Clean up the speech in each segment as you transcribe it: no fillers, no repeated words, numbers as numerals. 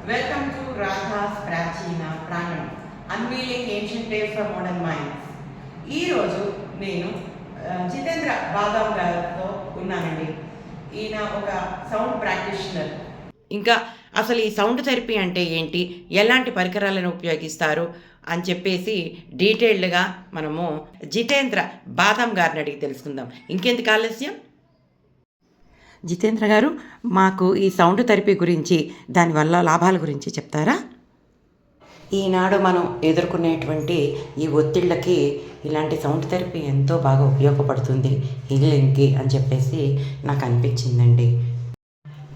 Welcome to Radha's Prachina Pranam, Unveiling Ancient Tales from Modern Minds. ఈ రోజు నేను జితేంద్ర బాదాం గారితో ఉన్నానండి. ఈయన ఒక సౌండ్ ప్రాక్టీషనర్. ఇంకా అసలు ఈ సౌండ్ థెరపీ అంటే ఏంటి, ఎలాంటి పరికరాలను ఉపయోగిస్తారు అని చెప్పేసి డీటెయిల్డ్గా మనము జితేంద్ర బాదాం గారిని అడిగి తెలుసుకుందాం. ఇంకెందుకు ఆలస్యం? జితేంద్ర గారు, మాకు ఈ సౌండ్ థెరపీ గురించి, దానివల్ల లాభాల గురించి చెప్తారా? ఈనాడు మనం ఎదుర్కొనేటువంటి ఈ ఒత్తిళ్ళకి ఇలాంటి సౌండ్ థెరపీ ఎంతో బాగా ఉపయోగపడుతుంది హీలింగ్కి అని చెప్పేసి నాకు అనిపించిందండి.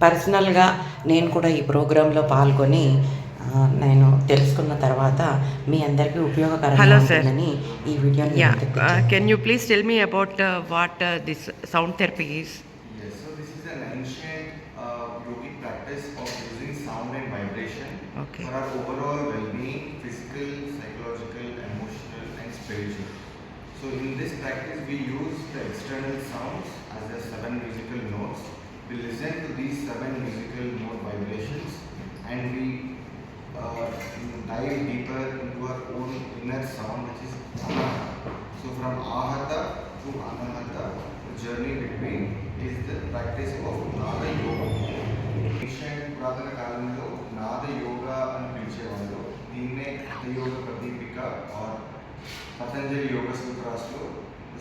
పర్సనల్గా నేను కూడా ఈ ప్రోగ్రాంలో పాల్గొని నేను తెలుసుకున్న తర్వాత మీ అందరికీ ఉపయోగకరంగా ఉంటుందని ఈ వీడియోని. Can you please tell me about what this sound therapy is? Yogic practice of using sound and vibration for our overall well-being, physical, psychological, emotional and spiritual. So in this practice we use the external sounds as the 7 musical notes. We listen to these 7 musical note vibrations and we dive deeper into our own inner sound, which is Anahata. So from Ahata to Anahata, the journey between is the practice of Nada Yoga. Ancient పురాతన కాలంలో నాద యోగా అని పిలిచేవాళ్ళు. దీన్నే Hathayoga Pradipika or Patanjali Yoga సూత్రాస్లో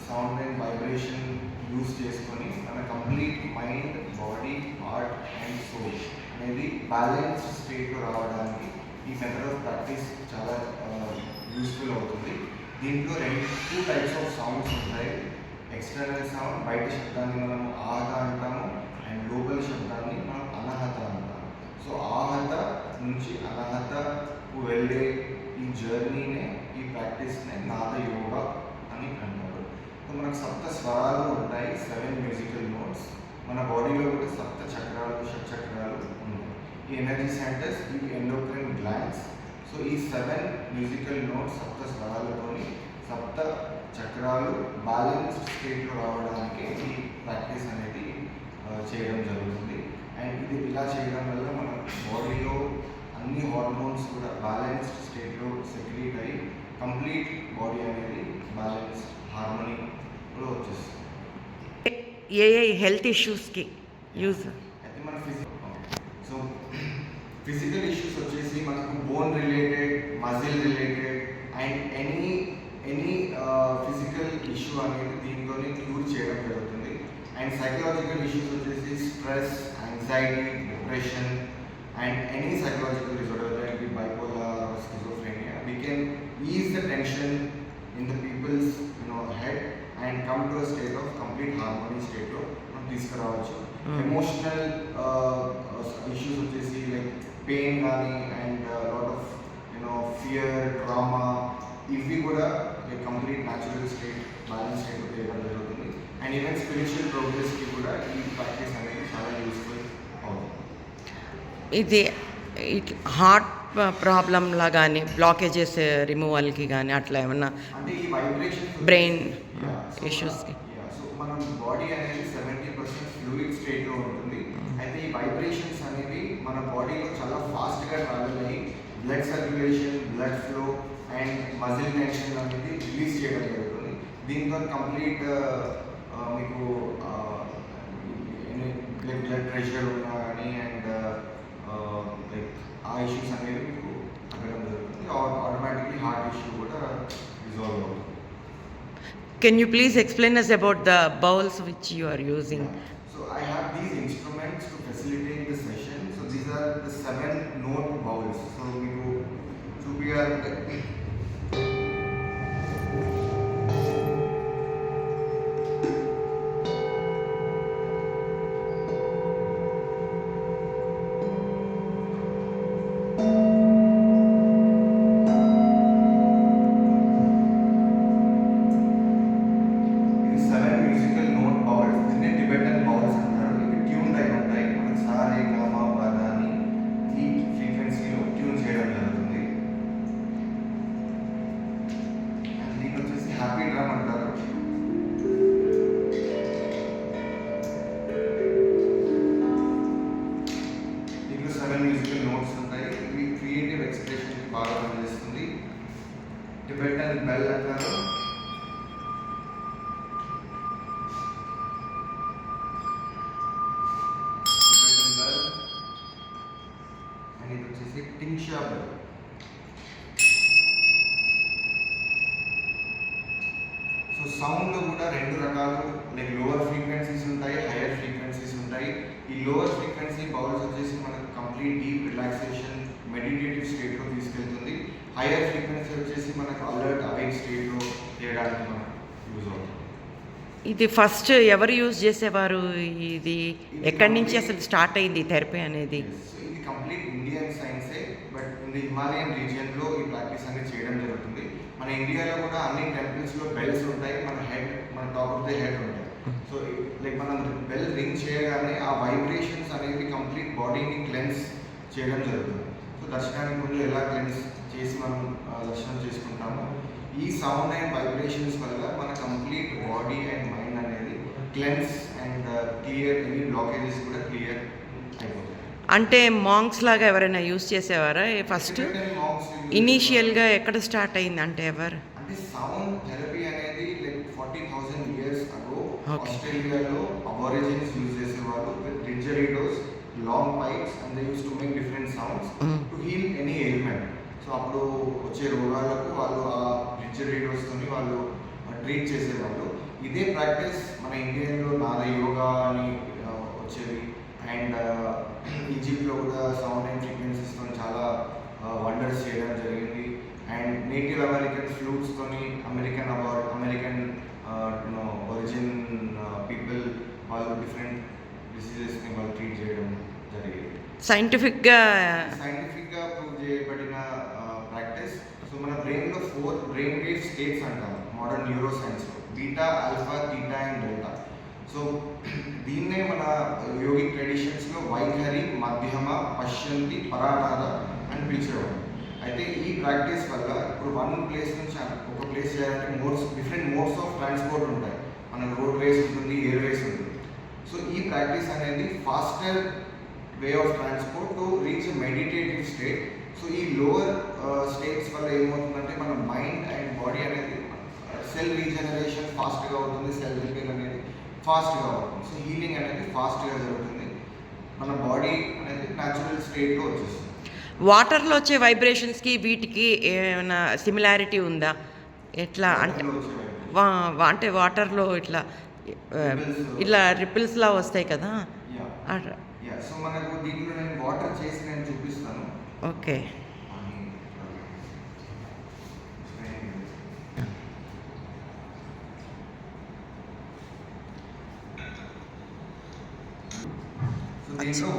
sound and vibration use చేసుకొని మన complete mind, body, heart and soul అనేది balanced స్టేట్లో రావడానికి ఈ మెథడ్ ఆఫ్ ప్రాక్టీస్ చాలా యూస్ఫుల్ అవుతుంది. దీంట్లో 2 టైప్స్ ఆఫ్ సౌండ్స్ ఉంటాయి. ఎక్స్టర్నల్ సౌండ్, బయట శబ్దాన్ని మనం ఆహత అంటాము, అండ్ లోపల శబ్దాన్ని మనం అనహత అంటాము. సో ఆహత నుంచి అనహతకు వెళ్ళే ఈ జర్నీనే, ఈ ప్రాక్టీస్నే నాద యోగా అని అంటారు. సో మనకు 7 స్వరాలు ఉంటాయి, 7 మ్యూజికల్ నోట్స్. మన బాడీలో కూడా 7 చక్రాలు, షట్చక్రాలు ఉంటాయి. ఈ ఎనర్జీ సెంటర్స్, ఈ ఎండోక్రైన్ గ్లాండ్స్. సో ఈ 7 మ్యూజికల్ నోట్స్, 7 స్వరాలతోని 7 చక్రాలు బ్యాలెన్స్డ్ స్టేట్లో రావడానికి ఈ ప్రాక్టీస్ అనేది చేయడం జరుగుతుంది. అండ్ ఇది ఇలా చేయడం వల్ల మన బాడీలో అన్ని హార్మోన్స్ కూడా బ్యాలెన్స్డ్ స్టేట్లో సెక్రీట్ అయ్యి కంప్లీట్ బాడీ అనేది బ్యాలెన్స్, హార్మోనీలో వచ్చేస్తుంది. ఏ హెల్త్ ఇష్యూస్కి యూజ్ అయితే మన ఫిజికల్ ఇష్యూస్ వచ్చేసి మనకు bone related, muscle related and any physical issue అనేది దీంతోనే క్యూర్ చేయడం జరుగుతుంది. అండ్ సైకలాజికల్ ఇష్యూస్ వచ్చేసి stress, anxiety, depression and any psychological disorder like bipolar or schizophrenia, we can ease the tension in the people's head and come to a state of complete harmony state లో మనం తీసుకురావచ్చు. Emotional issues వచ్చేసి like pain కానీ and lot of fear, trauma, ఇవి కూడా complete natural state, balance స్టేట్లో చేయడం జరుగుతుంది. అండ్ ఈవెన్ స్పిరిచువల్ ప్రోగ్రెస్కి కూడా ఈ ప్రాక్టీస్ అనేది చాలా యూస్ఫుల్ అవుతుంది. ఇది హార్ట్ ప్రాబ్లంలా కానీ, బ్లాకేజెస్ రిమూవల్కి కానీ అట్లా ఏమన్నా, అంటే ఈ వైబ్రేషన్ బ్రెయిన్ ఇష్యూస్కి. సో మన బాడీ అనేది 70% ఫ్లూయిడ్ స్టేట్లో ఉంటుంది. అయితే ఈ వైబ్రేషన్స్ అనేవి మన బాడీలో చాలా ఫాస్ట్గా ట్రావెల్ అయ్యి blood circulation, blood flow and muscle tension అనేది రిలీజ్ చేయడం జరుగుతుంది. దీంతో కంప్లీట్ మీకు బ్లడ్ ప్రెషర్ ఉన్నా కానీ అండ్ లైక్ ఆ ఇష్యూస్ అనేవి మీకు తగ్గడం జరుగుతుంది. ఆటోమేటిక్లీ హార్ట్ ఇష్యూ కూడా రిజాల్వ్ అవుతుంది. Can you please explain us about the bowls which you are using? So I have these instruments to facilitate the session. So these are the 7 note bowls. So we are happy drum అంటారు. దీంట్లో 7 musical notes ఉంటాయి. Creative ఎక్స్ప్రెషన్కి బాగా పనిచేస్తుంది. Tibetan bell అంటారు. Tibetan bell and ఇది వచ్చేసి టింక్షా bell. So సౌండ్లో కూడా రెండు రకాలు, లైక్ లోవర్ ఫ్రీక్వెన్సీస్ ఉంటాయి, హైయర్ ఫ్రీక్వెన్సీస్ ఉంటాయి. ఈ లోవర్ ఫ్రీక్వెన్సీ బౌల్స్ వచ్చేసి మనకు కంప్లీట్ డీప్ రిలాక్సేషన్ మెడిటేటివ్ స్టేట్లో తీసుకెళ్తుంది. హైయర్ ఫ్రీక్వెన్సీ వచ్చేసి మనకు అలర్ట్ అవేక్ స్టేట్లో చేయడానికి మనకు యూజ్ అవుతుంది. ఇది ఫస్ట్ ఎవరు యూజ్ చేసేవారు? ఇది ఎక్కడి నుంచి అసలు స్టార్ట్ అయింది థెరపీ అనేది? Yes. ఇది కంప్లీట్ ఇండియన్ సైన్సే, బట్ ఇన్ ది హిమాలయన్ రీజియన్లో ఈ ప్రాక్టీస్ అనేది చేయడం జరుగుతుంది. మన ఇండియాలో కూడా అన్ని టెంపుల్స్లో బెల్స్ ఉంటాయి, మన టాప్ ఆఫ్ ది హెడ్ ఉంటాయి. సో లైక్ మనం బెల్ రింగ్ చేయగానే ఆ వైబ్రేషన్స్ అనేవి కంప్లీట్ బాడీని క్లెన్స్ చేయడం జరుగుతుంది. సో దర్శనానికి ముందు ఎలా క్లెన్స్ చేసి మనం దర్శనం చేసుకుంటామో, ఈ సౌండ్ అండ్ వైబ్రేషన్స్ వల్ల మన కంప్లీట్ బాడీ అండ్ మైండ్ అనేది cleanse and clear, any blockages కూడా క్లియర్ అయిపోతాయి. అంటే మాంగ్స్ లాగా ఎవరైనా యూజ్ చేసేవారా ఫస్ట్? ఇనీషియల్గా ఎక్కడ స్టార్ట్ అయింది అంటే ఎవరు? అంటే సౌండ్ థెరపీ అనేది లైక్ 40,000 years ago Okay. ఆస్ట్రేలియాలో అబారిజిన్స్ యూజ్ చేసేవారు with didgeridoos, long pipes, and they use to make different sounds to heal any ailment. So అప్పుడు వచ్చే రోగాలకు వాళ్ళు ఆ డిడ్జెరిడోస్తోని వాళ్ళు ట్రీట్ చేసేవాళ్ళు. ఇదే ప్రాక్టీస్ మన ఇండియన్లో నాద యోగా అని వచ్చేది, అండ్ ఈజిప్ట్లో కూడా సౌండ్ అండ్ ఫ్రీక్వెన్సీస్తో చాలా వండర్స్ చేయడం జరిగింది. అండ్ నేటివ్ అమెరికన్ ఫ్లూట్స్తోని అమెరికన్ ఒరిజిన్ పీపుల్ వాళ్ళు డిఫరెంట్ డిసీజెస్ని వాళ్ళు ట్రీట్ చేయడం జరిగింది. సైంటిఫిక్గా ప్రూవ్ చేయబడిన ప్రాక్టీస్. సో మన బ్రెయిన్లో 4 బ్రెయిన్ వేవ్ స్టేట్స్ అంటాం మోడర్న్ న్యూరో సైన్స్లో: beta, alpha, theta and delta. So దీన్నే మన యోగిక్ ట్రెడిషన్స్లో వైఖరి, మధ్యమ, పశ్యంతి, పరానాద అని పిలిచేవాడు. అయితే ఈ ప్రాక్టీస్ వల్ల ఇప్పుడు వన్ ప్లేస్ నుంచి ఒక ప్లేస్ చేయాలంటే డిఫరెంట్ మోడ్స్ ఆఫ్ ట్రాన్స్పోర్ట్ ఉంటాయి. మనకు రోడ్ వేస్ ఉంటుంది, ఎయిర్ వేస్ ఉంటుంది. సో ఈ ప్రాక్టీస్ అనేది faster way of transport to reach meditative state. So ఈ లోవర్ స్టేట్స్ వల్ల ఏమవుతుందంటే మన మైండ్ అండ్ బాడీ అనేది సెల్ రీజనరేషన్ ఫాస్ట్గా అవుతుంది, సెల్ రిపేర్ అనేది ఫాస్ట్గా అవుతుంది. సో హీలింగ్ అనేది ఫాస్ట్గా జరుగుతుంది, మన బాడీ అనేది న్యాచురల్ స్టేట్లో వచ్చేస్తుంది. వాటర్లో వచ్చే వైబ్రేషన్స్కి వీటికి ఏమైనా సిమిలారిటీ ఉందా? ఎట్లా అంటే అంటే వాటర్లో ఇట్లా ఇట్లా రిపిల్స్లా వస్తాయి కదా? సో మనకు దీంట్లో నేను వాటర్ చేసి నేను చూపిస్తాను. ఓకే. సో దీంట్లో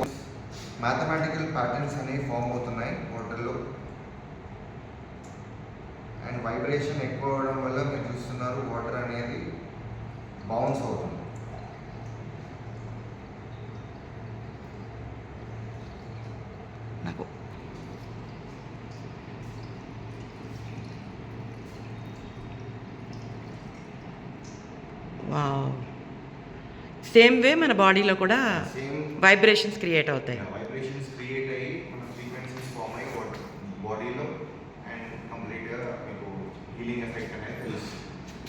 మ్యాథమెటికల్ ప్యాటర్న్స్ అనేవి ఫామ్ అవుతున్నాయి వాటర్లో, అండ్ వైబ్రేషన్ ఎక్కువ అవడం వల్ల మీరు చూస్తున్నారు వాటర్ అనేది బౌన్స్ అవుతుంది. నాకు వావ్. సేమ్ వే మన బాడీలో కూడా సేమ్ వైబ్రేషన్స్ క్రియేట్ అవుతాయి. వైబ్రేషన్స్ క్రియేట్ అయ్యి మన ఫ్రీక్వెన్సీస్ ఫామ్ అయ్యి బాడీలో అండ్ కంప్లీట్గా మీకు హీలింగ్ ఎఫెక్ట్ అనేది తెలుస్తుంది.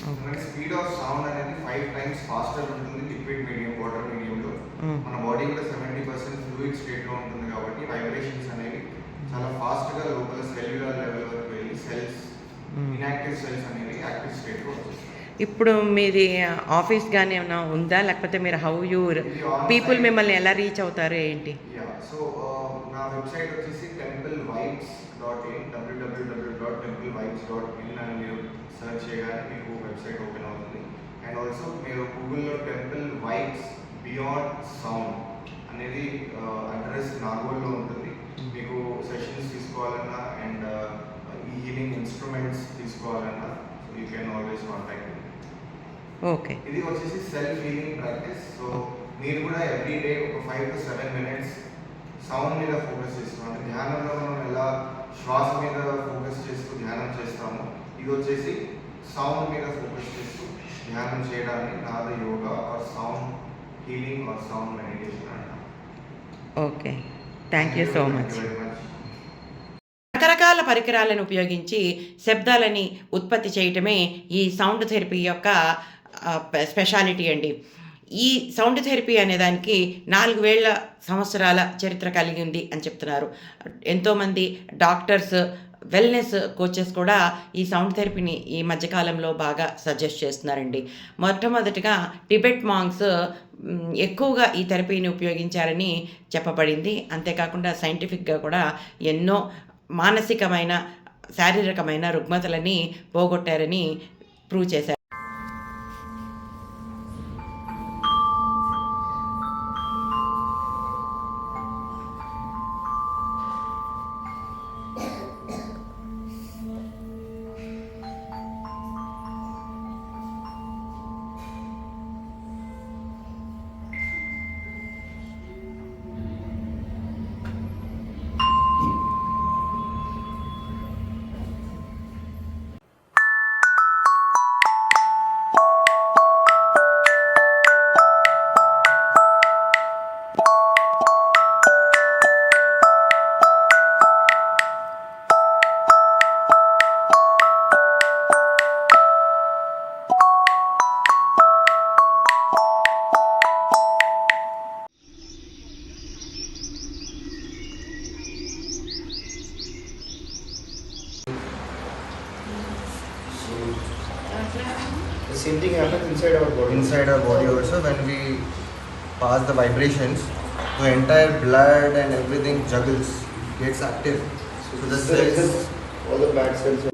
ఎందుకంటే స్పీడ్ ఆఫ్ సౌండ్ అనేది 5 times ఫాస్టర్ ఉంటుంది లిక్విడ్ మీడియం, వాటర్ మీడియంలో. మన బాడీ కూడా 70% ఫ్లూయిడ్ స్టేట్లో ఉంటుంది కాబట్టి వైబ్రేషన్స్ అనేవి చాలా ఫాస్ట్గా లోపల సెల్యులర్ లెవెల్ వరకు వెళ్ళి సెల్స్, ఇన్యాక్టివ్ సెల్స్ అనేవి యాక్టివ్ స్టేట్లో వచ్చేస్తాయి. ఇప్పుడు మీది ఆఫీస్ కానీ ఏమైనా ఉందా, లేకపోతే మీరు హౌ యూ పీపుల్ మిమ్మల్ని ఎలా రీచ్ అవుతారు ఏంటి? సో నా వెబ్సైట్ వచ్చేసి templevibes.in, www.templevibes.in అని మీరు సెర్చ్ చేయగానే మీకు వెబ్సైట్ ఓపెన్ అవుతుంది. అండ్ ఆల్సో మీరు గూగుల్లో టెంపుల్ వైబ్స్ బియాండ్ సౌండ్ అనేది అడ్రస్ నాగోల్లో ఉంటుంది. మీకు సెషన్స్ తీసుకోవాలన్నా అండ్ ఈ హీలింగ్ ఇన్స్ట్రుమెంట్స్ తీసుకోవాలన్నా you can always contact me. Okay. ఇది వచ్చేసి సెల్ఫ్ హీలింగ్ ప్రాక్టీస్. సో మీరు కూడా ఎవ్రీ డే ఒక 5 to 7 minutes సౌండ్ మీద ఫోకస్ చేస్తాం. అంటే ధ్యానంలో మనం ఎలా శ్వాస మీద ఫోకస్ చేస్తూ ధ్యానం చేస్తామో, ఇది వచ్చేసి సౌండ్ మీద ఫోకస్ చేస్తూ ధ్యానం చేయడాన్ని Nada yoga or sound healing or sound meditation అంటాం. Okay. Thank you so much. Very much. రకరకాల పరికరాలను ఉపయోగించి శబ్దాలని ఉత్పత్తి చేయటమే ఈ సౌండ్ థెరపీ యొక్క స్పెషాలిటీ అండి. ఈ సౌండ్ థెరపీ అనేదానికి 4000 సంవత్సరాల చరిత్ర కలిగి ఉంది అని చెప్తున్నారు. ఎంతోమంది డాక్టర్స్, వెల్నెస్ కోచెస్ కూడా ఈ సౌండ్ థెరపీని ఈ మధ్యకాలంలో బాగా సజెస్ట్ చేస్తున్నారండి. మొట్టమొదటిగా టిబెట్ మాంగ్స్ ఎక్కువగా ఈ థెరపీని ఉపయోగించారని చెప్పబడింది. అంతేకాకుండా సైంటిఫిక్గా కూడా ఎన్నో మానసికమైన, శారీరకమైన రుగ్మతలని పోగొట్టారని ప్రూవ్ చేశారు. The same thing happens inside our body. Inside our body also, when we pass the vibrations, the entire blood and everything juggles, gets active. So the this is the reason cells, all the bad cells